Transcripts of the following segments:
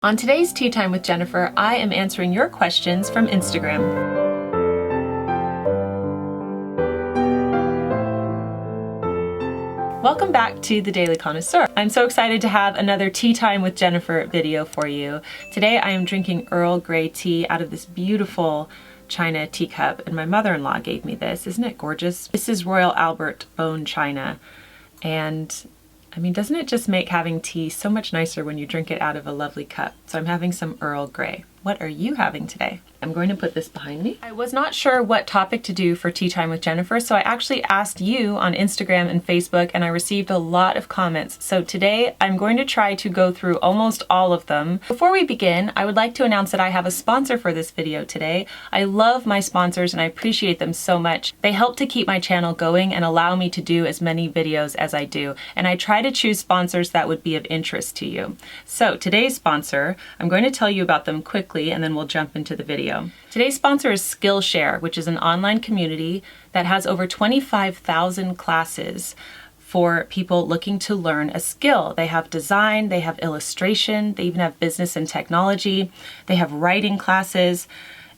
On today's Tea Time with Jennifer, I am answering your questions from Instagram. Welcome back to the Daily Connoisseur. I'm so excited to have another Tea Time with Jennifer video for you. Today I am drinking Earl Grey tea out of this beautiful China teacup, and my mother-in-law gave me this. Isn't it gorgeous? This is Royal Albert bone china, and I mean, doesn't it just make having tea so much nicer when you drink it out of a lovely cup? So I'm having some Earl Grey. What are you having today? I'm going to put this behind me. I was not sure what topic to do for Tea Time with Jennifer, so I actually asked you on Instagram and Facebook, and I received a lot of comments. So today I'm going to try to go through almost all of them. Before we begin, I would like to announce that I have a sponsor for this video today. I love my sponsors and I appreciate them so much. They help to keep my channel going and allow me to do as many videos as I do. And I try to choose sponsors that would be of interest to you. So today's sponsor, I'm going to tell you about them quickly and then we'll jump into the video. Today's sponsor is Skillshare, which is an online community that has over 25,000 classes for people looking to learn a skill. They have design, they have illustration, they even have business and technology, they have writing classes.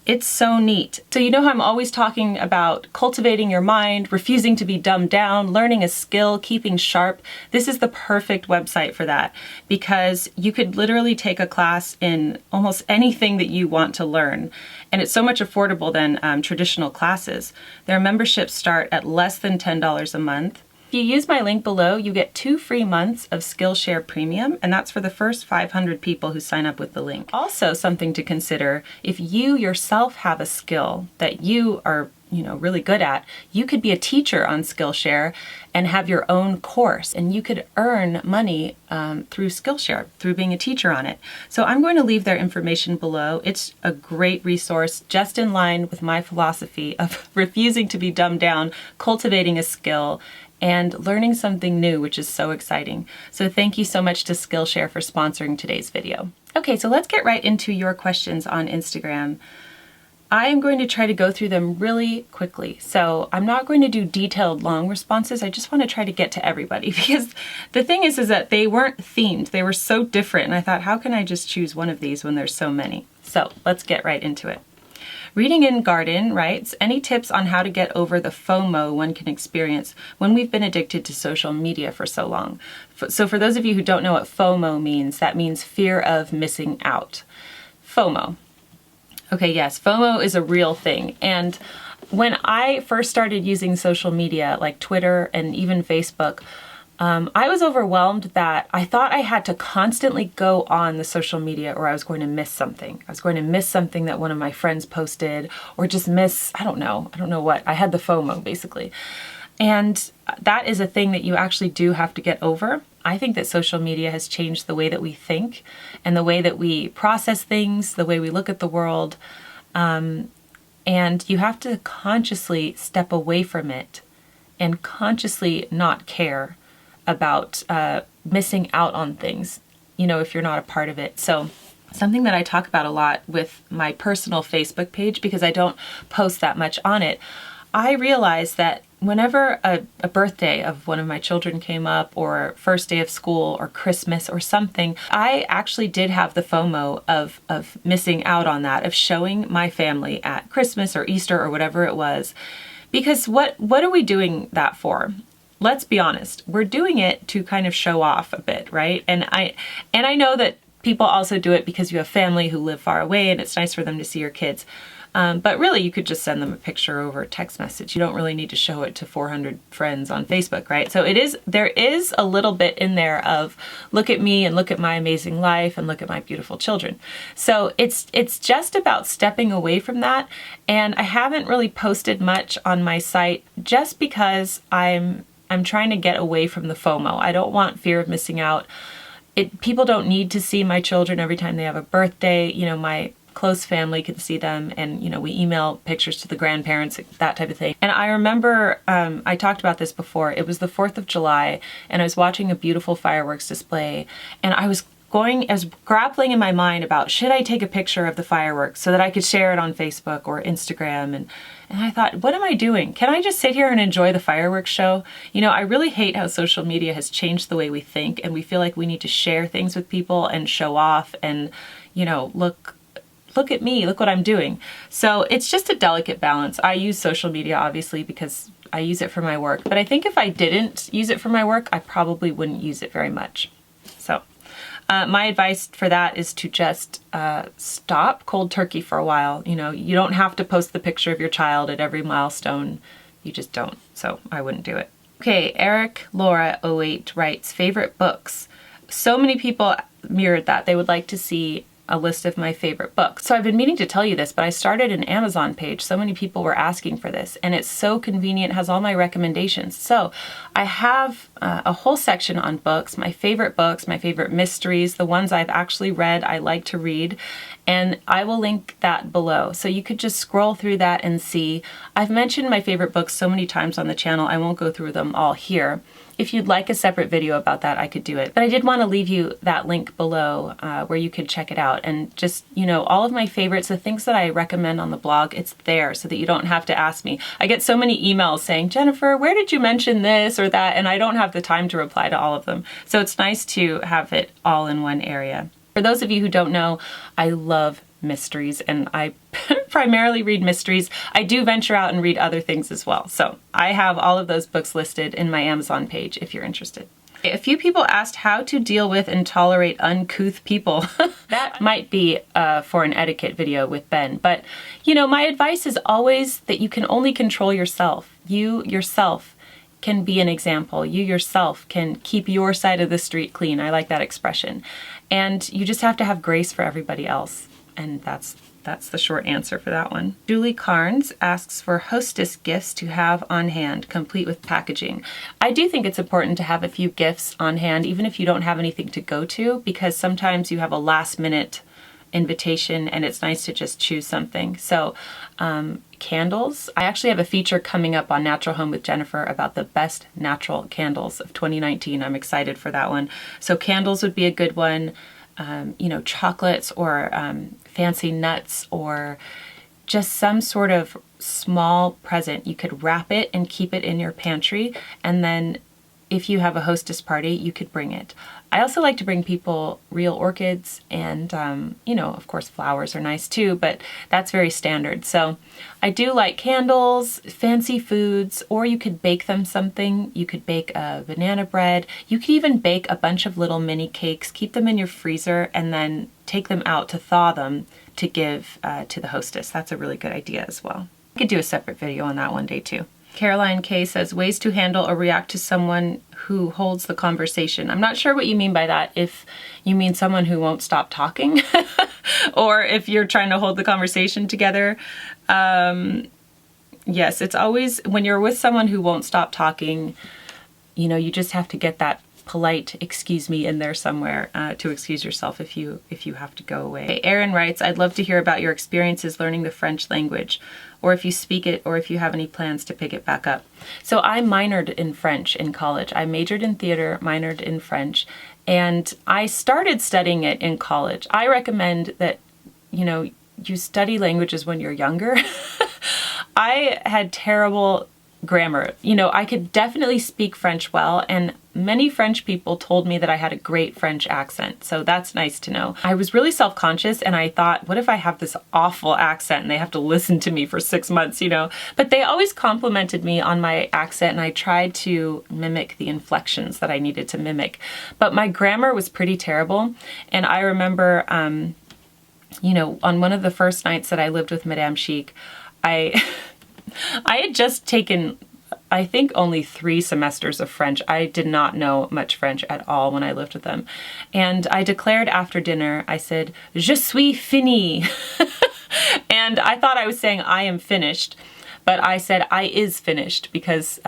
It's so neat. So you know how I'm always talking about cultivating your mind, refusing to be dumbed down, learning a skill, keeping sharp. This is the perfect website for that because you could literally take a class in almost anything that you want to learn. And it's so much affordable than traditional classes. Their memberships start at less than $10 a month. If you use my link below, you get 2 free months of Skillshare Premium, and that's for the first 500 people who sign up with the link. Also, something to consider, if you yourself have a skill that you are really good at, you could be a teacher on Skillshare and have your own course, and you could earn money through Skillshare, through being a teacher on it. So I'm going to leave their information below. It's a great resource, just in line with my philosophy of refusing to be dumbed down, cultivating a skill, and learning something new, which is so exciting. So thank you so much to Skillshare for sponsoring today's video. Okay, so let's get right into your questions on Instagram. I am going to try to go through them really quickly. So I'm not going to do detailed long responses. I just want to try to get to everybody because the thing is that they weren't themed. They were so different. And I thought, how can I just choose one of these when there's so many? So let's get right into it. Reading in Garden writes, any tips on how to get over the FOMO one can experience when we've been addicted to social media for so long? So for those of you who don't know what FOMO means, that means fear of missing out. FOMO. Okay, yes, FOMO is a real thing. And when I first started using social media like Twitter and even Facebook, I was overwhelmed that I thought I had to constantly go on the social media or I was going to miss something. I was going to miss something that one of my friends posted or just miss, I don't know what. I had the FOMO basically. And that is a thing that you actually do have to get over. I think that social media has changed the way that we think and the way that we process things, the way we look at the world. And you have to consciously step away from it and consciously not care about missing out on things, if you're not a part of it. So something that I talk about a lot with my personal Facebook page, because I don't post that much on it, I realized that whenever a birthday of one of my children came up, or first day of school, or Christmas, or something, I actually did have the FOMO of missing out on that, of showing my family at Christmas or Easter or whatever it was. Because what are we doing that for? Let's be honest, we're doing it to kind of show off a bit, right? And I know that people also do it because you have family who live far away and it's nice for them to see your kids. But really, you could just send them a picture over a text message. You don't really need to show it to 400 friends on Facebook, right? So there is a little bit in there of look at me and look at my amazing life and look at my beautiful children. So it's just about stepping away from that. And I haven't really posted much on my site just because I'm trying to get away from the FOMO. I don't want fear of missing out. People don't need to see my children every time they have a birthday. My close family can see them, and we email pictures to the grandparents, that type of thing. And I remember I talked about this before. It was the 4th of July and I was watching a beautiful fireworks display and I was grappling in my mind about, should I take a picture of the fireworks so that I could share it on Facebook or Instagram? And I thought, what am I doing? Can I just sit here and enjoy the fireworks show? You know, I really hate how social media has changed the way we think, and we feel like we need to share things with people and show off and, you know, look at me, look what I'm doing. So it's just a delicate balance. I use social media obviously because I use it for my work, but I think if I didn't use it for my work, I probably wouldn't use it very much. So my advice for that is to just stop cold turkey for a while. You know, you don't have to post the picture of your child at every milestone. You just don't. So I wouldn't do it. Okay, Eric Laura 08 writes, favorite books. So many people mirrored that. They would like to see a list of my favorite books. So I've been meaning to tell you this, but I started an Amazon page. So many people were asking for this, and it's so convenient, has all my recommendations. So I have a whole section on books, my favorite mysteries, the ones I've actually read, I like to read, and I will link that below. So you could just scroll through that and see. I've mentioned my favorite books so many times on the channel, I won't go through them all here. If you'd like a separate video about that, I could do it. But I did want to leave you that link below where you could check it out. And just, you know, all of my favorites, the things that I recommend on the blog, it's there so that you don't have to ask me. I get so many emails saying, Jennifer, where did you mention this or that? And I don't have the time to reply to all of them. So it's nice to have it all in one area. For those of you who don't know, I love mysteries, and I primarily read mysteries. I do venture out and read other things as well. So I have all of those books listed in my Amazon page if you're interested. A few people asked how to deal with and tolerate uncouth people. That might be for an etiquette video with Ben, but you know, my advice is always that you can only control yourself. You yourself can be an example. You yourself can keep your side of the street clean. I like that expression. And you just have to have grace for everybody else. And that's the short answer for that one. Julie Carnes asks for hostess gifts to have on hand, complete with packaging. I do think it's important to have a few gifts on hand, even if you don't have anything to go to, because sometimes you have a last minute invitation and it's nice to just choose something. So candles. I actually have a feature coming up on Natural Home with Jennifer about the best natural candles of 2019. I'm excited for that one. So candles would be a good one. You know, chocolates or fancy nuts or just some sort of small present. You could wrap it and keep it in your pantry, and then if you have a hostess party, you could bring it. I also like to bring people real orchids and, you know, of course flowers are nice too, but that's very standard. So I do like candles, fancy foods, or you could bake them something. You could bake a banana bread. You could even bake a bunch of little mini cakes, keep them in your freezer, and then take them out to thaw them to give to the hostess. That's a really good idea as well. I could do a separate video on that one day too. Caroline K says, ways to handle or react to someone who holds the conversation. I'm not sure what you mean by that. If you mean someone who won't stop talking or if you're trying to hold the conversation together. Yes, it's always, when you're with someone who won't stop talking, you know, you just have to get that polite excuse me in there somewhere to excuse yourself if you have to go away. Okay, Erin writes, I'd love to hear about your experiences learning the French language, or if you speak it, or if you have any plans to pick it back up. So I minored in French in college. I majored in theater, minored in French, and I started studying it in college. I recommend that, you know, you study languages when you're younger. I had terrible grammar. You know, I could definitely speak French well, and many French people told me that I had a great French accent, so that's nice to know. I was really self-conscious, and I thought, what if I have this awful accent and they have to listen to me for 6 months, you know? But they always complimented me on my accent, and I tried to mimic the inflections that I needed to mimic. But my grammar was pretty terrible, and I remember, you know, on one of the first nights that I lived with Madame Chic, I had just taken, I think, only 3 semesters of French. I did not know much French at all when I lived with them. And I declared after dinner, I said, je suis fini. And I thought I was saying I am finished, but I said I is finished because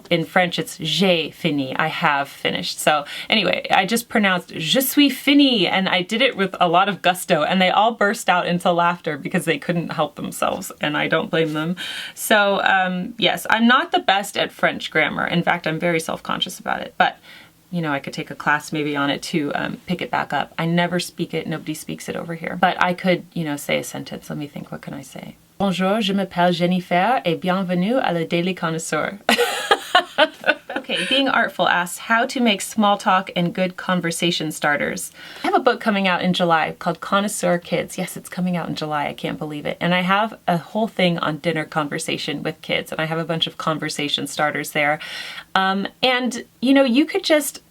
in French it's j'ai fini, I have finished. So anyway, I just pronounced je suis fini, and I did it with a lot of gusto, and they all burst out into laughter because they couldn't help themselves, and I don't blame them. So yes, I'm not the best at French grammar. In fact, I'm very self-conscious about it, but you know, I could take a class maybe on it to pick it back up. I never speak it. Nobody speaks it over here. But I could, you know, say a sentence. Let me think. What can I say? Bonjour, je m'appelle Jennifer et bienvenue à la Daily Connoisseur. Okay, Being Artful asks how to make small talk and good conversation starters. I have a book coming out in July called Connoisseur Kids. Yes, it's coming out in July. I can't believe it. And I have a whole thing on dinner conversation with kids, and I have a bunch of conversation starters there. And, you know, you could just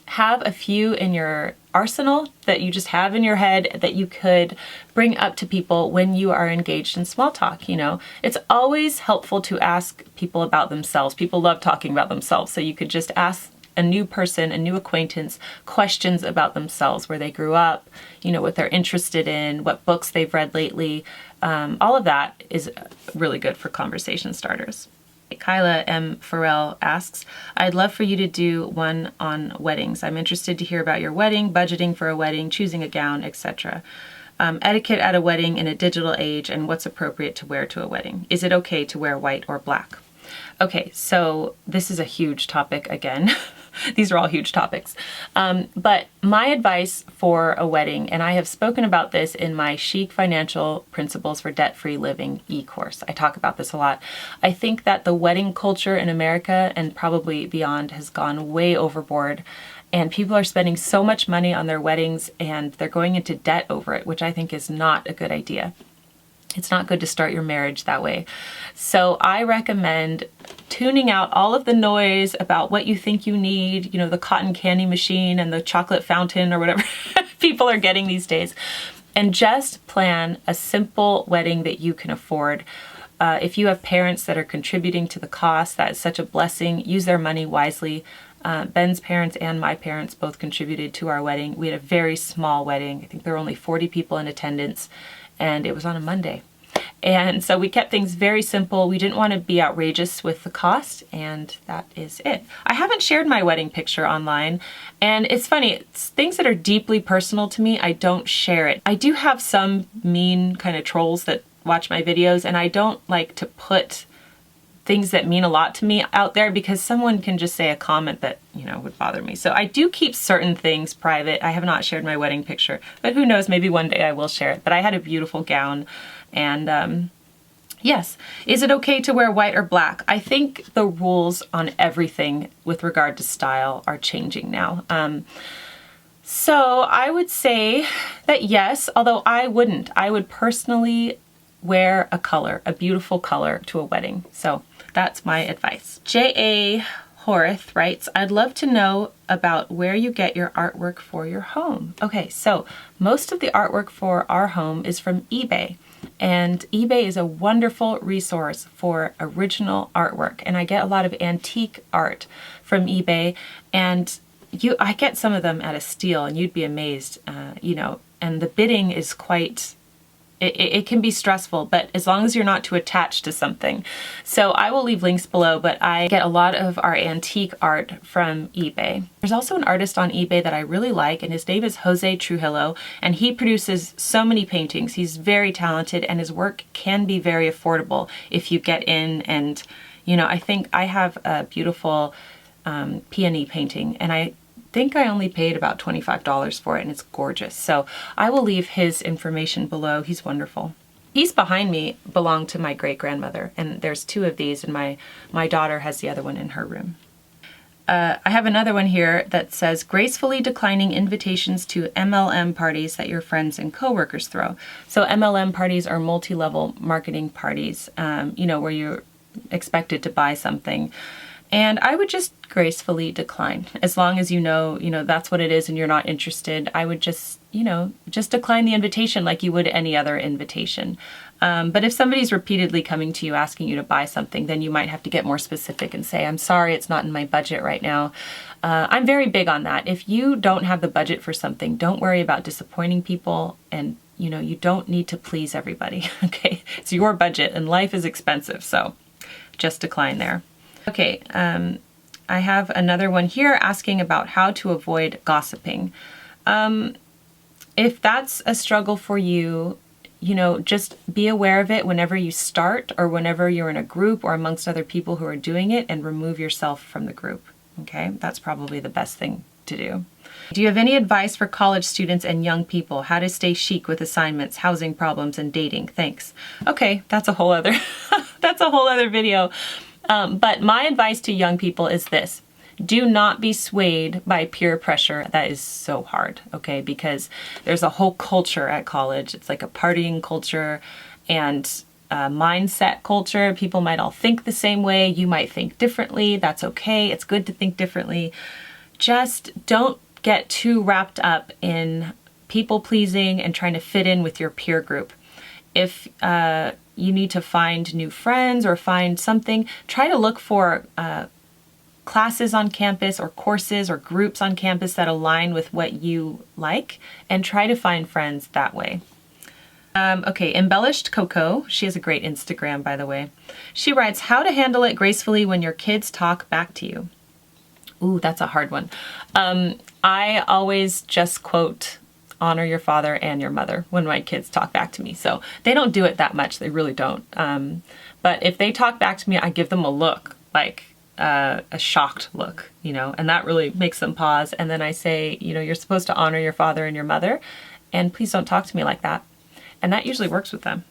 have a few in your arsenal that you just have in your head that you could bring up to people when you are engaged in small talk. You know, it's always helpful to ask people about themselves. People love talking about themselves. So you could just ask a new person, a new acquaintance, questions about themselves, where they grew up, you know, what they're interested in, what books they've read lately. All of that is really good for conversation starters. Kyla M. Farrell asks, I'd love for you to do one on weddings. I'm interested to hear about your wedding, budgeting for a wedding, choosing a gown, etc. Etiquette at a wedding in a digital age, and what's appropriate to wear to a wedding. Is it okay to wear white or black? Okay, so this is a huge topic again. These are all huge topics. But my advice for a wedding, and I have spoken about this in my Chic Financial Principles for Debt-Free Living e-course. I talk about this a lot. I think that the wedding culture in America and probably beyond has gone way overboard. And people are spending so much money on their weddings and they're going into debt over it, which I think is not a good idea. It's not good to start your marriage that way. So I recommend tuning out all of the noise about what you think you need, you know, the cotton candy machine and the chocolate fountain or whatever people are getting these days, and just plan a simple wedding that you can afford. If you have parents that are contributing to the cost, that is such a blessing. Use their money wisely. Ben's parents and my parents both contributed to our wedding. We had a very small wedding. I think there were only 40 people in attendance, and it was on a Monday. And so we kept things very simple. We didn't want to be outrageous with the cost, and that is it. I haven't shared my wedding picture online, and it's funny, it's things that are deeply personal to me, I don't share it. I do have some mean kind of trolls that watch my videos, and I don't like to put things that mean a lot to me out there because someone can just say a comment that, you know, would bother me. So I do keep certain things private. I have not shared my wedding picture, but who knows, maybe one day I will share it. But I had a beautiful gown, and yes. Is it okay to wear white or black? I think the rules on everything with regard to style are changing now. So I would say that yes, although I wouldn't. I would personally wear a color, a beautiful color to a wedding. So that's my advice. J.A. Horace writes, I'd love to know about where you get your artwork for your home. Okay, so most of the artwork for our home is from eBay. And eBay is a wonderful resource for original artwork. And I get a lot of antique art from eBay. And I get some of them at a steal, and you'd be amazed, you know, and the bidding is quite... It can be stressful, but as long as you're not too attached to something. So I will leave links below, but I get a lot of our antique art from eBay. There's also an artist on eBay that I really like, and his name is Jose Trujillo, and he produces so many paintings. He's very talented, and his work can be very affordable if you get in. And, you know, I think I have a beautiful peony painting, and I think I only paid about $25 for it, and it's gorgeous. So I will leave his information below. He's wonderful. These behind me belong to my great-grandmother, and there's two of these, and my daughter has the other one in her room. I have another one here that says, gracefully declining invitations to MLM parties that your friends and coworkers throw. So MLM parties are multi-level marketing parties, you know, where you're expected to buy something. And I would just gracefully decline. As long as you know that's what it is and you're not interested, I would just, you know, just decline the invitation like you would any other invitation. But if somebody's repeatedly coming to you asking you to buy something, then you might have to get more specific and say, I'm sorry, it's not in my budget right now. I'm very big on that. If you don't have the budget for something, don't worry about disappointing people, and you know, you don't need to please everybody, okay? It's your budget and life is expensive, so just decline there. Okay, I have another one here asking about how to avoid gossiping. If that's a struggle for you, you know, just be aware of it whenever you start or whenever you're in a group or amongst other people who are doing it, and remove yourself from the group, okay? That's probably the best thing to do. Do you have any advice for college students and young people? How to stay chic with assignments, housing problems, and dating? Thanks. Okay, that's a whole other, that's a whole other video. But my advice to young people is this. Do not be swayed by peer pressure. That is so hard, okay? Because there's a whole culture at college. It's like a partying culture and mindset culture. People might all think the same way. You might think differently. That's okay. It's good to think differently. Just don't get too wrapped up in people pleasing and trying to fit in with your peer group. If you need to find new friends or find something, try to look for classes on campus or courses or groups on campus that align with what you like, and try to find friends that way. Okay, Embellished Coco, she has a great Instagram, by the way. She writes, how to handle it gracefully when your kids talk back to you. Ooh, that's a hard one. I always just quote, honor your father and your mother when my kids talk back to me. So they don't do it that much. They really don't. But if they talk back to me, I give them a look, like a shocked look, you know, and that really makes them pause. And then I say, you know, you're supposed to honor your father and your mother, and please don't talk to me like that. And that usually works with them.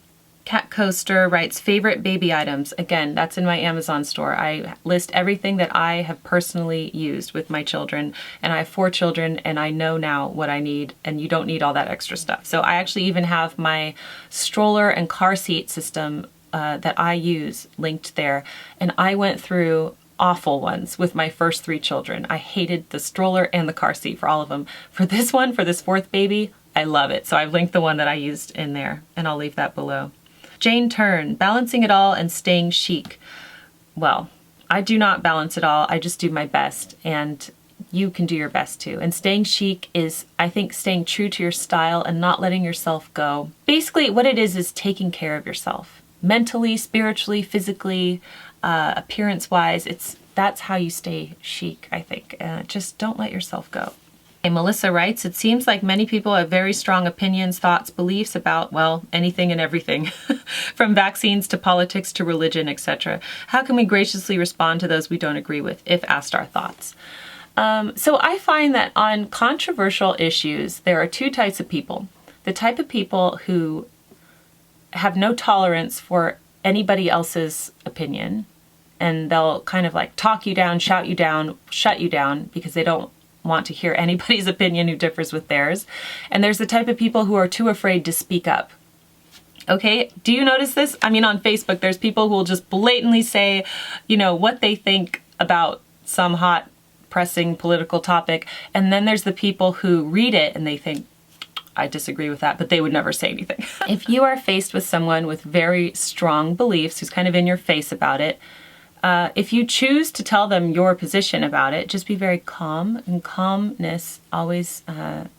Cat Coaster writes, favorite baby items. Again, that's in my Amazon store. I list everything that I have personally used with my children, and I have 4 children, and I know now what I need, and you don't need all that extra stuff. So I actually even have my stroller and car seat system that I use linked there, and I went through awful ones with my first 3 children. I hated the stroller and the car seat for all of them. For this one, for this 4th baby, I love it. So I've linked the one that I used in there, and I'll leave that below. Jane Turn, balancing it all and staying chic. Well, I do not balance it all. I just do my best, and you can do your best too. And staying chic is, I think, staying true to your style and not letting yourself go. Basically, what it is taking care of yourself. Mentally, spiritually, physically, appearance-wise. That's how you stay chic, I think. Just don't let yourself go. And Melissa writes, it seems like many people have very strong opinions, thoughts, beliefs about, well, anything and everything, from vaccines to politics to religion, etc. How can we graciously respond to those we don't agree with if asked our thoughts? So I find that on controversial issues, there are 2 types of people. The type of people who have no tolerance for anybody else's opinion, and they'll kind of like talk you down, shout you down, shut you down because they don't want to hear anybody's opinion who differs with theirs. And there's the type of people who are too afraid to speak up. Okay, do you notice this? I mean, on Facebook, there's people who will just blatantly say, you know, what they think about some hot, pressing political topic. And then there's the people who read it and they think, I disagree with that, but they would never say anything. If you are faced with someone with very strong beliefs, who's kind of in your face about it, if you choose to tell them your position about it, just be very calm, and calmness always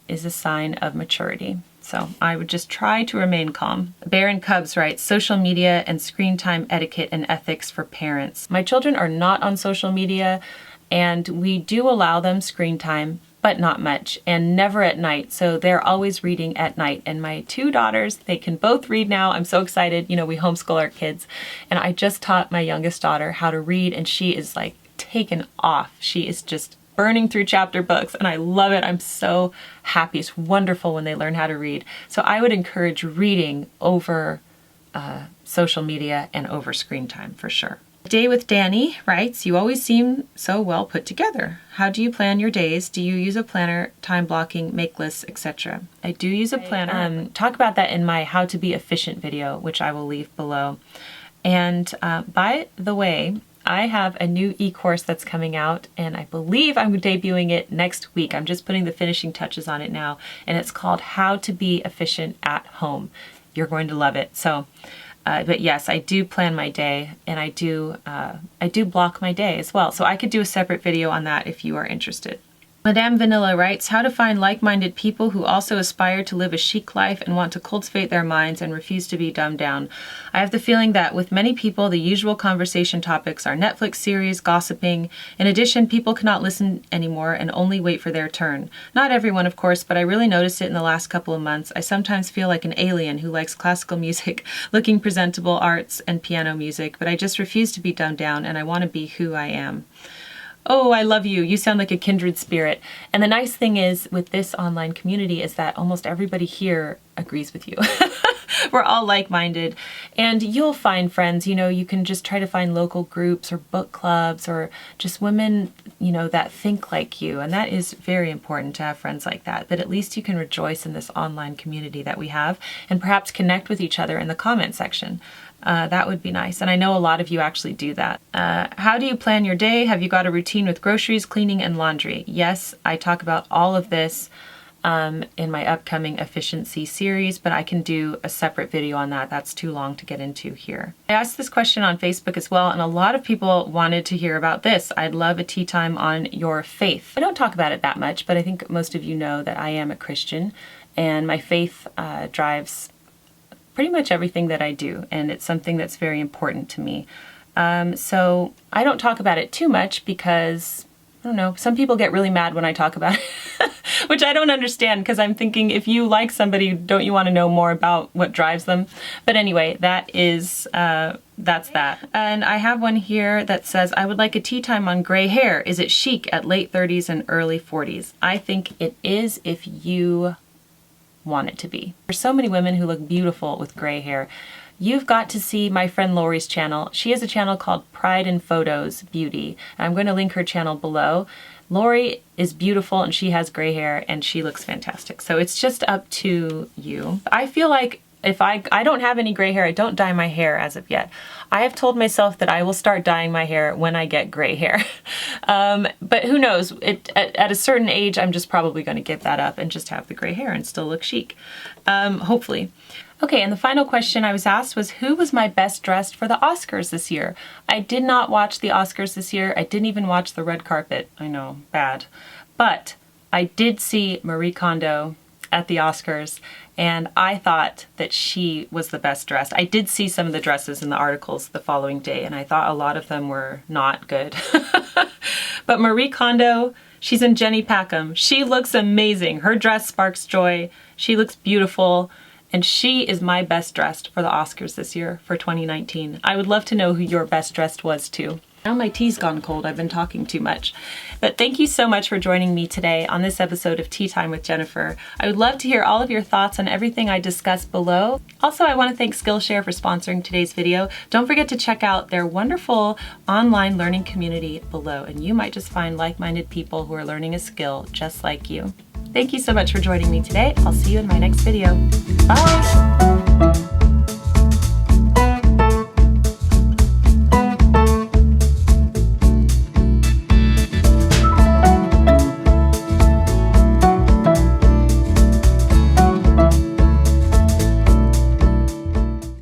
is a sign of maturity. So I would just try to remain calm. Baron Cubs writes, social media and screen time etiquette and ethics for parents. My children are not on social media, and we do allow them screen time, but not much, and never at night. So they're always reading at night. And my 2 daughters, they can both read now. I'm so excited. You know, we homeschool our kids. And I just taught my youngest daughter how to read, and she is like taken off. She is just burning through chapter books, and I love it. I'm so happy. It's wonderful when they learn how to read. So I would encourage reading over social media and over screen time for sure. Day with Danny writes, you always seem so well put together. How do you plan your days? Do you use a planner, time blocking, make lists, etc.? I do use a planner. Talk about that in my How to Be Efficient video, which I will leave below. And by the way, I have a new e-course that's coming out, and I believe I'm debuting it next week. I'm just putting the finishing touches on it now, and it's called How to Be Efficient at Home. You're going to love it. So. But yes, I do plan my day, and I do block my day as well. So I could do a separate video on that if you are interested. Madame Vanilla writes, how to find like-minded people who also aspire to live a chic life and want to cultivate their minds and refuse to be dumbed down. I have the feeling that with many people, the usual conversation topics are Netflix series, gossiping. In addition, people cannot listen anymore and only wait for their turn. Not everyone, of course, but I really noticed it in the last couple of months. I sometimes feel like an alien who likes classical music, looking presentable arts and piano music, but I just refuse to be dumbed down, and I want to be who I am. Oh, I love you. You sound like a kindred spirit. And the nice thing is with this online community is that almost everybody here agrees with you. We're all like-minded, and you'll find friends. You know, you can just try to find local groups or book clubs or just women, you know, that think like you. And that is very important to have friends like that. But at least you can rejoice in this online community that we have and perhaps connect with each other in the comment section. That would be nice. And I know a lot of you actually do that. How do you plan your day? Have you got a routine with groceries, cleaning, and laundry? Yes, I talk about all of this in my upcoming efficiency series, but I can do a separate video on that. That's too long to get into here. I asked this question on Facebook as well, and a lot of people wanted to hear about this. I'd love a tea time on your faith. I don't talk about it that much, but I think most of you know that I am a Christian, and my faith drives pretty much everything that I do, and it's something that's very important to me. So I don't talk about it too much because, I don't know, some people get really mad when I talk about it, which I don't understand, because I'm thinking, if you like somebody, don't you want to know more about what drives them? But anyway, that is, that's that. And I have one here that says, I would like a tea time on gray hair. Is it chic at late 30s and early 40s? I think it is if you want it to be. There's so many women who look beautiful with gray hair. You've got to see my friend Lori's channel. She has a channel called Pride in Photos Beauty. I'm going to link her channel below. Lori is beautiful and she has gray hair and she looks fantastic. So it's just up to you. I feel like if I don't have any gray hair, I don't dye my hair as of yet. I have told myself that I will start dyeing my hair when I get gray hair. But who knows? At a certain age, I'm just probably going to give that up and just have the gray hair and still look chic. Hopefully. Okay, and the final question I was asked was, who was my best dressed for the Oscars this year? I did not watch the Oscars this year. I didn't even watch the red carpet. I know, bad. But I did see Marie Kondo at the Oscars, and I thought that she was the best dressed. I did see some of the dresses in the articles the following day, and I thought a lot of them were not good. But Marie Kondo, she's in Jenny Packham. She looks amazing. Her dress sparks joy. She looks beautiful. And she is my best dressed for the Oscars this year for 2019. I would love to know who your best dressed was too. Now my tea's gone cold, I've been talking too much. But thank you so much for joining me today on this episode of Tea Time with Jennifer. I would love to hear all of your thoughts on everything I discussed below. Also, I want to thank Skillshare for sponsoring today's video. Don't forget to check out their wonderful online learning community below, and you might just find like-minded people who are learning a skill just like you. Thank you so much for joining me today. I'll see you in my next video. Bye!